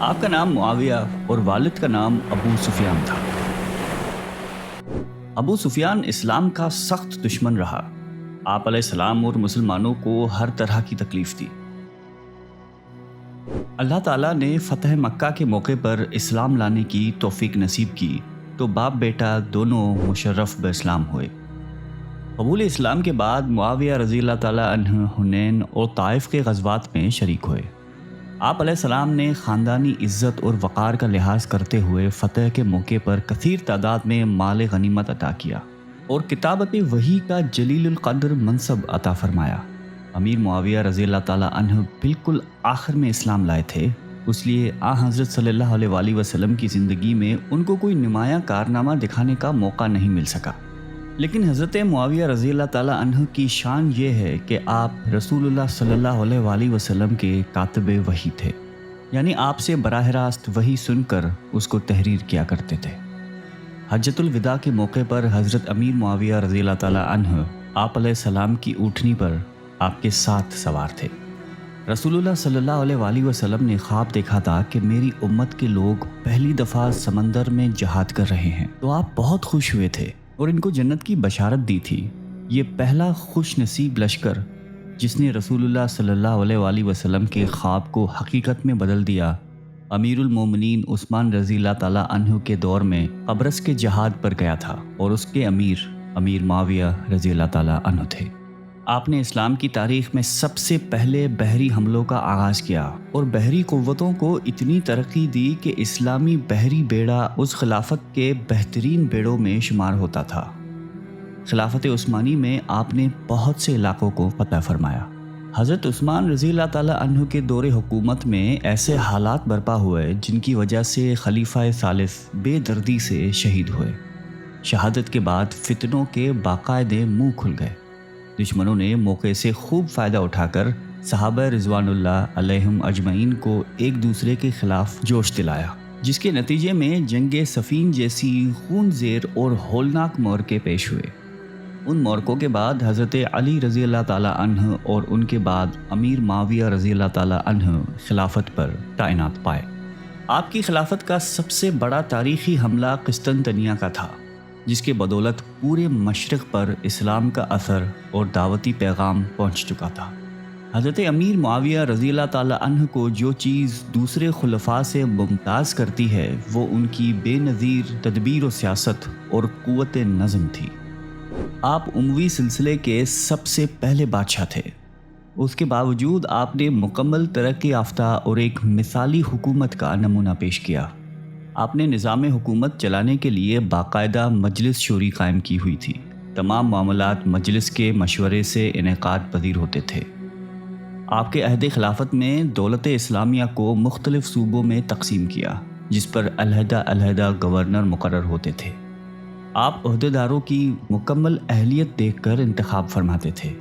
آپ کا نام معاویہ اور والد کا نام ابو سفیان تھا۔ ابو سفیان اسلام کا سخت دشمن رہا۔ آپ علیہ السلام اور مسلمانوں کو ہر طرح کی تکلیف دی۔ اللہ تعالیٰ نے فتح مکہ کے موقع پر اسلام لانے کی توفیق نصیب کی تو باپ بیٹا دونوں مشرف باسلام ہوئے۔ قبول اسلام کے بعد معاویہ رضی اللہ تعالیٰ عنہ حنین اور طائف کے غزوات میں شریک ہوئے۔ آپ علیہ السلام نے خاندانی عزت اور وقار کا لحاظ کرتے ہوئے فتح کے موقع پر کثیر تعداد میں مال غنیمت عطا کیا اور کتابت وحی کا جلیل القدر منصب عطا فرمایا۔ امیر معاویہ رضی اللہ تعالیٰ عنہ بالکل آخر میں اسلام لائے تھے، اس لیے حضرت صلی اللہ علیہ وآلہ وسلم کی زندگی میں ان کو کوئی نمایاں کارنامہ دکھانے کا موقع نہیں مل سکا۔ لیکن حضرت معاویہ رضی اللہ تعالیٰ عنہ کی شان یہ ہے کہ آپ رسول اللہ صلی اللہ علیہ وآلہ وسلم کے کاتب وحی تھے، یعنی آپ سے براہ راست وحی سن کر اس کو تحریر کیا کرتے تھے۔ حجۃ الوداع کے موقع پر حضرت امیر معاویہ رضی اللہ تعالیٰ عنہ آپ علیہ السلام کی اونٹنی پر آپ کے ساتھ سوار تھے۔ رسول اللہ صلی اللہ علیہ وآلہ وسلم نے خواب دیکھا تھا کہ میری امت کے لوگ پہلی دفعہ سمندر میں جہاد کر رہے ہیں، تو آپ بہت خوش ہوئے تھے اور ان کو جنت کی بشارت دی تھی۔ یہ پہلا خوش نصیب لشکر جس نے رسول اللہ صلی اللہ علیہ وآلہ وسلم کے خواب کو حقیقت میں بدل دیا، امیر المومنین عثمان رضی اللہ تعالیٰ عنہ کے دور میں قبرص کے جہاد پر گیا تھا اور اس کے امیر معاویہ رضی اللہ تعالیٰ عنہ تھے۔ آپ نے اسلام کی تاریخ میں سب سے پہلے بحری حملوں کا آغاز کیا اور بحری قوتوں کو اتنی ترقی دی کہ اسلامی بحری بیڑا اس خلافت کے بہترین بیڑوں میں شمار ہوتا تھا۔ خلافت عثمانی میں آپ نے بہت سے علاقوں کو فتح فرمایا۔ حضرت عثمان رضی اللہ تعالیٰ عنہ کے دور حکومت میں ایسے حالات برپا ہوئے جن کی وجہ سے خلیفہ ثالث بے دردی سے شہید ہوئے۔ شہادت کے بعد فتنوں کے باقاعدے منہ کھل گئے۔ دشمنوں نے موقع سے خوب فائدہ اٹھا کر صحابہ رضوان اللہ علیہم اجمعین کو ایک دوسرے کے خلاف جوش دلایا، جس کے نتیجے میں جنگ صفین جیسی خون زیر اور ہولناک معرکے پیش ہوئے۔ ان معرکوں کے بعد حضرت علی رضی اللہ تعالیٰ عنہ اور ان کے بعد امیر معاویہ رضی اللہ تعالیٰ عنہ خلافت پر تعینات پائے۔ آپ کی خلافت کا سب سے بڑا تاریخی حملہ قسطنطنیہ کا تھا، جس کے بدولت پورے مشرق پر اسلام کا اثر اور دعوتی پیغام پہنچ چکا تھا۔ حضرت امیر معاویہ رضی اللہ تعالیٰ عنہ کو جو چیز دوسرے خلفاء سے ممتاز کرتی ہے وہ ان کی بے نظیر تدبیر و سیاست اور قوت نظم تھی۔ آپ اموی سلسلے کے سب سے پہلے بادشاہ تھے۔ اس کے باوجود آپ نے مکمل ترقی یافتہ اور ایک مثالی حکومت کا نمونہ پیش کیا۔ آپ نے نظام حکومت چلانے کے لیے باقاعدہ مجلس شوری قائم کی ہوئی تھی۔ تمام معاملات مجلس کے مشورے سے انعقاد پذیر ہوتے تھے۔ آپ کے عہد خلافت میں دولت اسلامیہ کو مختلف صوبوں میں تقسیم کیا، جس پر علیحدہ گورنر مقرر ہوتے تھے۔ آپ عہدیداروں کی مکمل اہلیت دیکھ کر انتخاب فرماتے تھے۔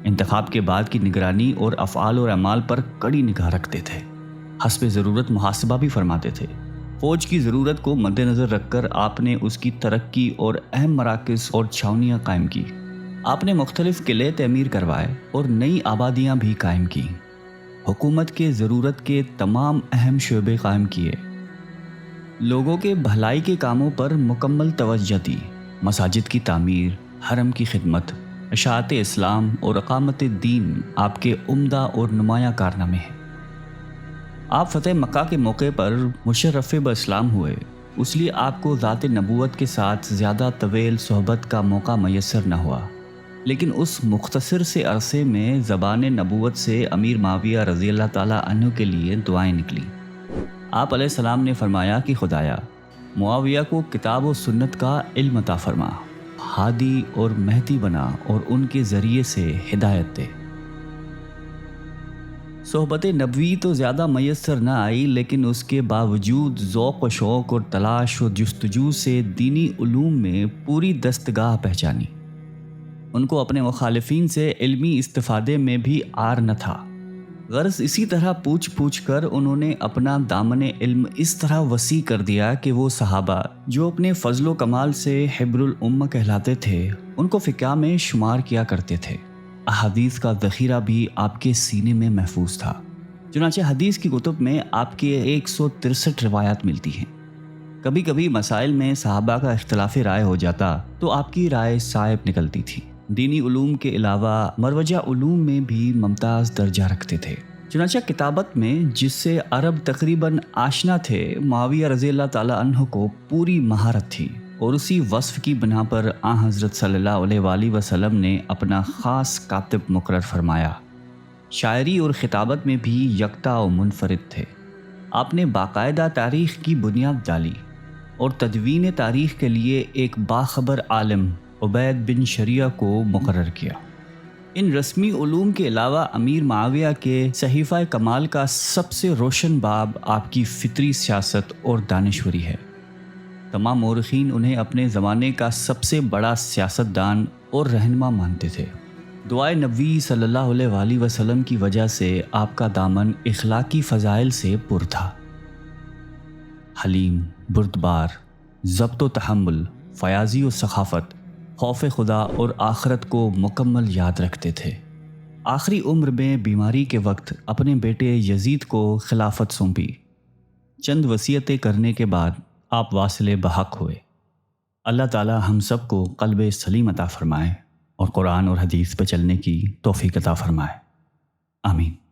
انتخاب کے بعد کی نگرانی اور افعال اور اعمال پر کڑی نگاہ رکھتے تھے۔ حسب ضرورت محاسبہ بھی فرماتے تھے۔ فوج کی ضرورت کو مد نظر رکھ کر آپ نے اس کی ترقی اور اہم مراکز اور چھاونیاں قائم کی۔ آپ نے مختلف قلعے تعمیر کروائے اور نئی آبادیاں بھی قائم کی۔ حکومت کے ضرورت کے تمام اہم شعبے قائم کیے۔ لوگوں کے بھلائی کے کاموں پر مکمل توجہ دی۔ مساجد کی تعمیر، حرم کی خدمت، اشاعت اسلام اور اقامت دین آپ کے عمدہ اور نمایاں کارنامے ہیں۔ آپ فتح مکہ کے موقع پر مشرف باسلام ہوئے، اس لیے آپ کو ذات نبوت کے ساتھ زیادہ طویل صحبت کا موقع میسر نہ ہوا، لیکن اس مختصر سے عرصے میں زبان نبوت سے امیر معاویہ رضی اللہ تعالیٰ عنہ کے لیے دعائیں نکلیں۔ آپ علیہ السلام نے فرمایا کہ خدایا معاویہ کو کتاب و سنت کا علم عطا فرما، ہادی اور مہدی بنا اور ان کے ذریعے سے ہدایت دے۔ صحبت نبوی تو زیادہ میسر نہ آئی، لیکن اس کے باوجود ذوق و شوق اور تلاش و جستجو سے دینی علوم میں پوری دستگاہ پہچانی۔ ان کو اپنے مخالفین سے علمی استفادے میں بھی عار نہ تھا۔ غرض اسی طرح پوچھ کر انہوں نے اپنا دامن علم اس طرح وسیع کر دیا کہ وہ صحابہ جو اپنے فضل و کمال سے حبر الامہ کہلاتے تھے، ان کو فقہ میں شمار کیا کرتے تھے۔ احادیث کا ذخیرہ بھی آپ کے سینے میں محفوظ تھا۔ چنانچہ حدیث کی کتب میں آپ کے 163 روایات ملتی ہیں۔ کبھی کبھی مسائل میں صحابہ کا اختلاف رائے ہو جاتا تو آپ کی رائے صائب نکلتی تھی۔ دینی علوم کے علاوہ مروجہ علوم میں بھی ممتاز درجہ رکھتے تھے۔ چنانچہ کتابت میں جس سے عرب تقریباً آشنا تھے، معاویہ رضی اللہ تعالیٰ عنہ کو پوری مہارت تھی، اور اسی وصف کی بنا پر حضرت صلی اللہ علیہ وآلہ وسلم نے اپنا خاص کاتب مقرر فرمایا۔ شاعری اور خطابت میں بھی یکتا و منفرد تھے۔ آپ نے باقاعدہ تاریخ کی بنیاد ڈالی اور تدوین تاریخ کے لیے ایک باخبر عالم عبید بن شریعہ کو مقرر کیا۔ ان رسمی علوم کے علاوہ امیر معاویہ کے صحیفہ کمال کا سب سے روشن باب آپ کی فطری سیاست اور دانشوری ہے۔ تمام مورخین انہیں اپنے زمانے کا سب سے بڑا سیاستدان اور رہنما مانتے تھے۔ دعائے نبی صلی اللہ علیہ وآلہ وسلم کی وجہ سے آپ کا دامن اخلاقی فضائل سے پر تھا۔ حلیم، بردبار، ضبط و تحمل، فیاضی و ثقافت، خوف خدا اور آخرت کو مکمل یاد رکھتے تھے۔ آخری عمر میں بیماری کے وقت اپنے بیٹے یزید کو خلافت سونپی۔ چند وصیتیں کرنے کے بعد آپ واصل بحق ہوئے۔ اللہ تعالی ہم سب کو قلب سلیم عطا فرمائے اور قرآن اور حدیث پہ چلنے کی توفیق عطا فرمائے۔ آمین۔